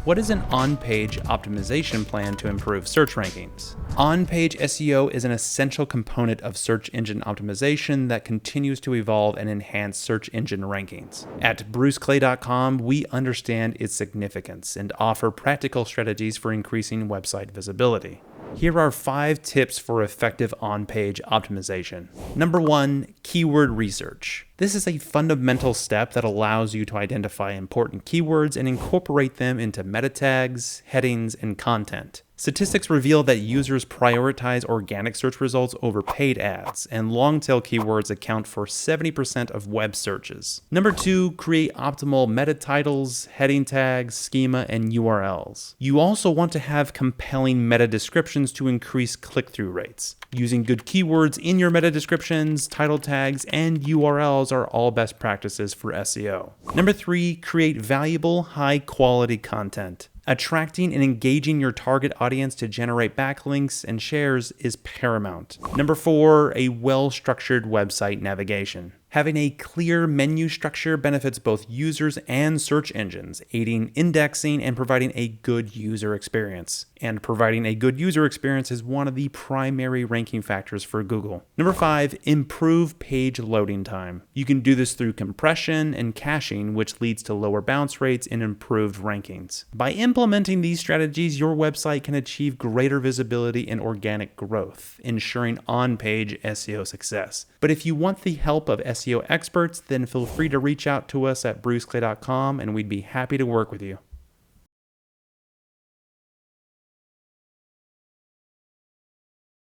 What is an on-page optimization plan to improve search rankings? On-page SEO is an essential component of search engine optimization that continues to evolve and enhance search engine rankings. At bruceclay.com, we understand its significance and offer practical strategies for increasing website visibility. Here are 5 tips for effective on-page optimization. Number 1, keyword research. This is a fundamental step that allows you to identify important keywords and incorporate them into meta tags, headings, and content. Statistics reveal that users prioritize organic search results over paid ads, and long-tail keywords account for 70% of web searches. Number 2, create optimal meta titles, heading tags, schema, and URLs. You also want to have compelling meta descriptions to increase click-through rates. Using good keywords in your meta descriptions, title tags, and URLs are all best practices for SEO. Number 3, create valuable, high-quality content. Attracting and engaging your target audience to generate backlinks and shares is paramount. Number 4, a well-structured website navigation. Having a clear menu structure benefits both users and search engines, aiding indexing and providing a good user experience. And providing a good user experience is one of the primary ranking factors for Google. Number 5, improve page loading time. You can do this through compression and caching, which leads to lower bounce rates and improved rankings. By implementing these strategies, your website can achieve greater visibility and organic growth, ensuring on-page SEO success. But if you want the help of SEO experts, then feel free to reach out to us at bruceclay.com and we'd be happy to work with you.